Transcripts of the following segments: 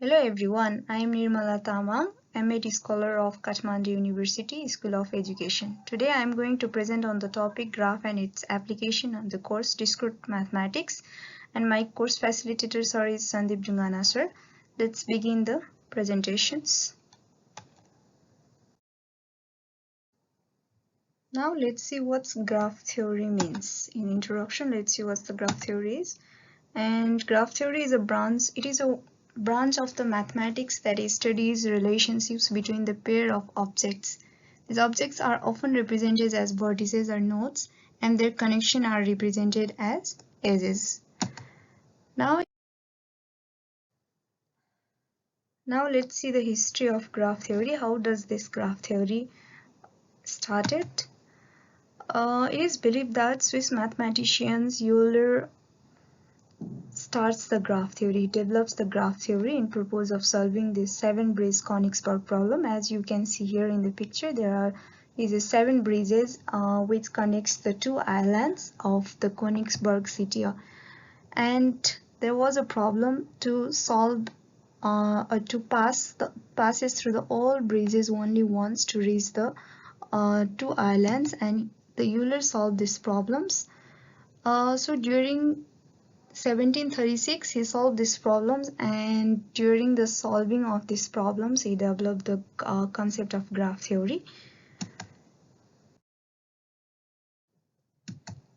Hello everyone, I am Nirmala Tamang, MAT Scholar of Kathmandu University School of Education. Today I am going to present on the topic graph and its application on the course Discrete Mathematics, and my course facilitator sir is Sandeep Jungana sir. Let's begin the presentations. Now let's see what graph theory means. In introduction, let's see what the graph theory is. And graph theory is a branch. It is a branch of the mathematics that studies relationships between the pair of objects. These objects are often represented as vertices or nodes, and their connection are represented as edges. Now let's see the history of graph theory. How does this graph theory started? It is believed that Swiss mathematician Euler starts the graph theory. He develops the graph theory in purpose of solving this 7-bridge Königsberg problem. As you can see here in the picture, there is 7 bridges which connects the two islands of the Königsberg city, and there was a problem to solve to passes through the all bridges only once to reach the two islands, and the Euler solved these problems. So during 1736 he solved these problems, and during the solving of these problems he developed the concept of graph theory.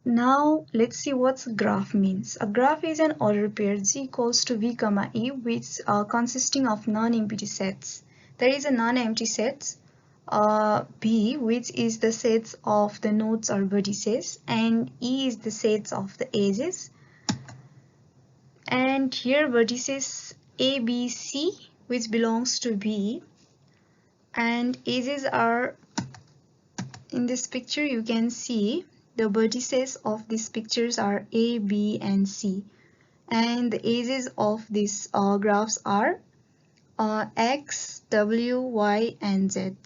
Now let's see what graph means. A graph is an ordered pair z equals to v comma e, which consisting of non-empty sets. There is a non-empty set B, which is the sets of the nodes or vertices, and E is the sets of the edges. And here vertices A, B, C, which belongs to B, and edges are in this picture. You can see the vertices of these pictures are A, B, and C, and the edges of these graphs are X, W, Y, and Z,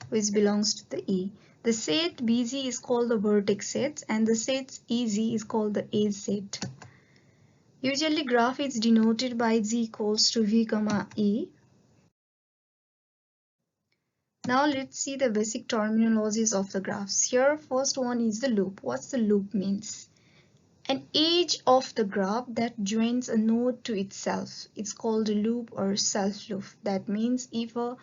which belongs to the E. The set BZ is called the vertex set, and the set EZ is called the edge set. Usually graph is denoted by z equals to v comma e. Now let's see the basic terminologies of the graphs. Here first one is the loop. What's the loop means? An edge of the graph that joins a node to itself. It's called a loop or self-loop. That means if a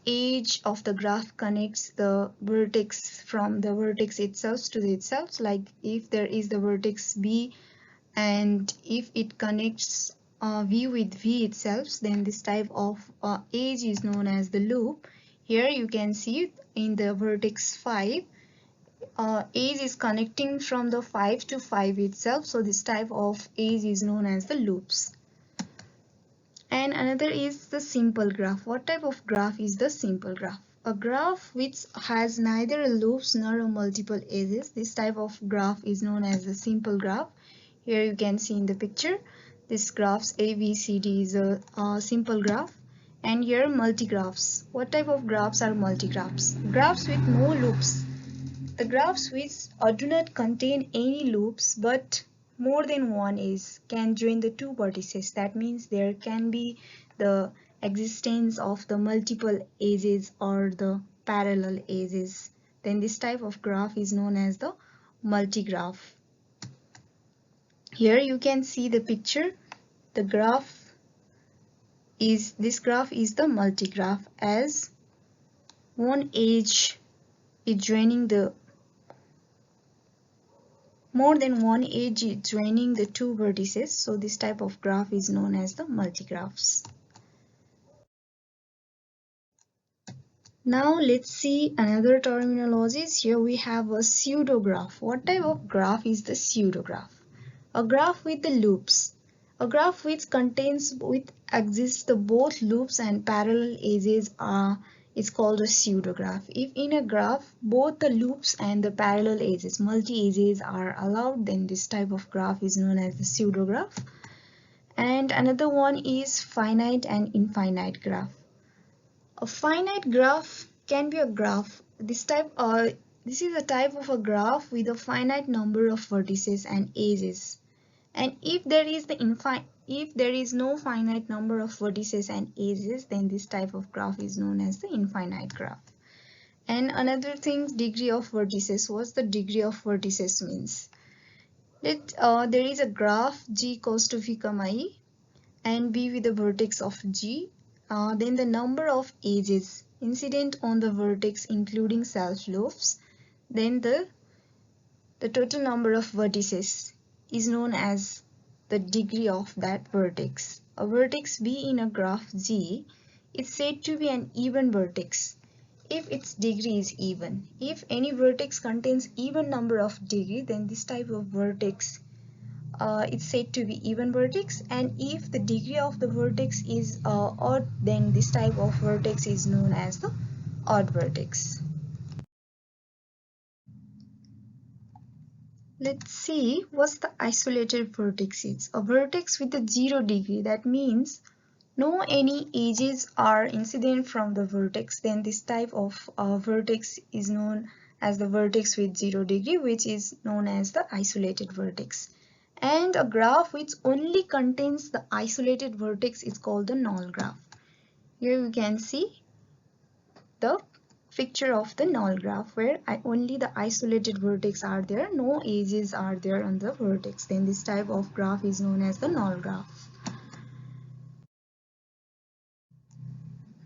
edge of the graph connects the vertex from the vertex itself to itself, like if there is the vertex B, and if it connects V with V itself, then this type of edge is known as the loop. Here you can see in the vertex 5, edge is connecting from the 5 to 5 itself, so this type of edge is known as the loops. And another is the simple graph. What type of graph is the simple graph? A graph which has neither loops nor multiple edges. This type of graph is known as the simple graph. Here you can see in the picture, this graphs A, B, C, D is a simple graph. And here multigraphs. What type of graphs are multigraphs? Graphs with no loops. The graphs which do not contain any loops but more than one edge can join the two vertices. That means there can be the existence of the multiple edges or the parallel edges. Then this type of graph is known as the multigraph. Here you can see the picture. The graph is the multigraph, as one edge is joining the more than one edge is joining the two vertices. So this type of graph is known as the multigraphs. Now let's see another terminologies. Here we have a pseudograph. What type of graph is the pseudograph? A graph with the loops. A graph which exists the both loops and parallel edges is called a pseudograph. If in a graph both the loops and the parallel edges, multi-edges are allowed, then this type of graph is known as the pseudograph. And another one is finite and infinite graph. A finite graph can be a graph. This is a type of a graph with a finite number of vertices and edges. And if there is no finite number of vertices and edges, then this type of graph is known as the infinite graph. And another thing, degree of vertices. What's the degree of vertices means? There is a graph G equals to V comma E and B with the vertex of G. Then the number of edges incident on the vertex including self loops. Then the total number of vertices is known as the degree of that vertex. A vertex B in a graph G is said to be an even vertex if its degree is even. If any vertex contains even number of degree, then this type of vertex is said to be even vertex, and if the degree of the vertex is odd, then this type of vertex is known as the odd vertex. Let's see what's the isolated vertex is. A vertex with a 0 degree, that means no any edges are incident from the vertex, then this type of vertex is known as the vertex with 0 degree, which is known as the isolated vertex. And a graph which only contains the isolated vertex is called the null graph. Here you can see the picture of the null graph where only the isolated vertex are there, no edges are there on the vertex. Then this type of graph is known as the null graph.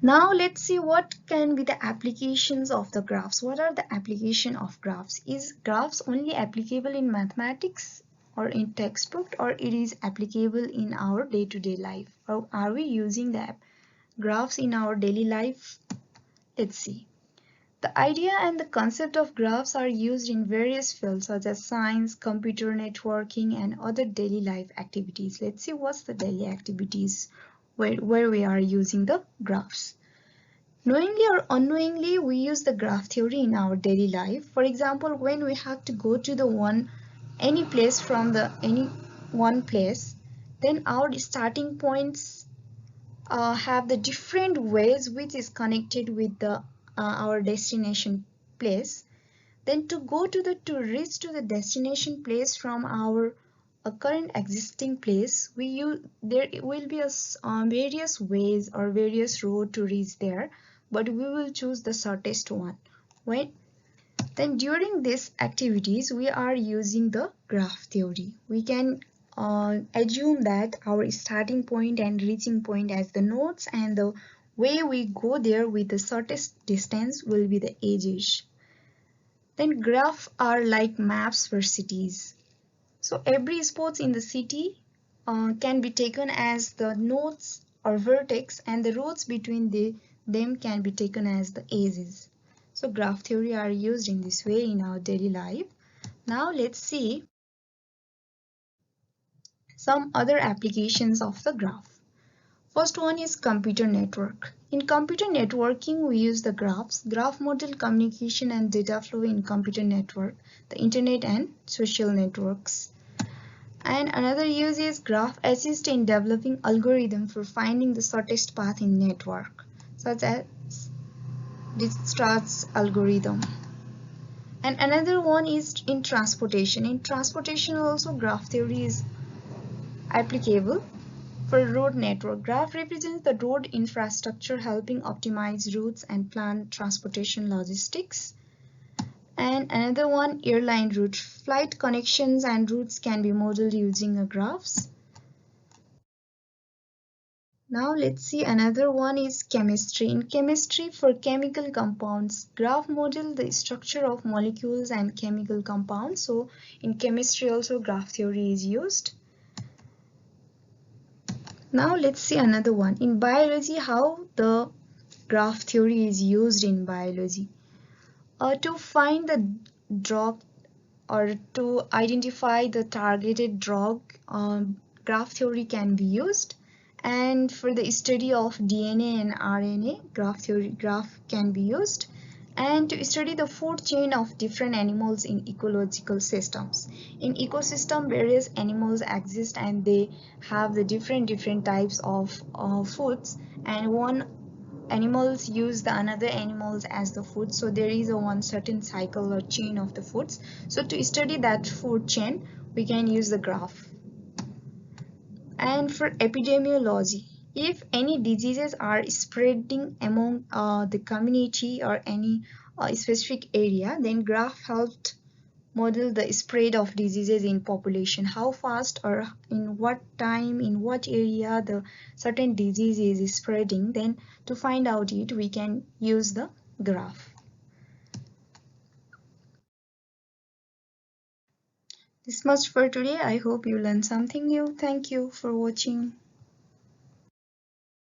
Now let's see what can be the applications of the graphs. What are the application of graphs? Is graphs only applicable in mathematics or in textbook, or it is applicable in our day-to-day life? Or are we using the graphs in our daily life? Let's see. The idea and the concept of graphs are used in various fields such as science, computer networking, and other daily life activities. Let's see what's the daily activities where we are using the graphs. Knowingly or unknowingly, we use the graph theory in our daily life. For example, when we have to go to any place from any one place, then our starting points have the different ways which is connected with our destination place. Then to reach to the destination place from our current existing place, there will be various ways or various road to reach there, but we will choose the shortest one. Then during these activities we are using the graph theory. We can assume that our starting point and reaching point as the nodes, and the way we go there with the shortest distance will be the edges. Then graphs are like maps for cities. So every spot in the city can be taken as the nodes or vertex, and the roads between them can be taken as the edges. So graph theory are used in this way in our daily life. Now let's see some other applications of the graph. First one is computer network. In computer networking, we use the graphs, graph model communication and data flow in computer network, the internet and social networks. And another use is graph assist in developing algorithm for finding the shortest path in network, such as Dijkstra's algorithm. And another one is in transportation. In transportation also graph theory is applicable. For road network, graph represents the road infrastructure helping optimize routes and plan transportation logistics. And another one, airline route. Flight connections and routes can be modeled using graphs. Now let's see another one is chemistry. In chemistry, for chemical compounds, graph model the structure of molecules and chemical compounds. So in chemistry also graph theory is used. Now let's see another one. In biology, how the graph theory is used in biology. To find the drug or to identify the targeted drug, graph theory can be used. And for the study of DNA and RNA, graph can be used. And to study the food chain of different animals in ecological systems. In ecosystem, various animals exist and they have the different types of foods, and one animals use the another animals as the food, so there is a one certain cycle or chain of the foods. So to study that food chain, we can use the graph. And for epidemiology, if any diseases are spreading among the community or any specific area, then graph helped model the spread of diseases in population, how fast or in what time, in what area the certain disease is spreading. Then to find out it, we can use the graph. This much for today. I hope you learned something new. Thank you for watching.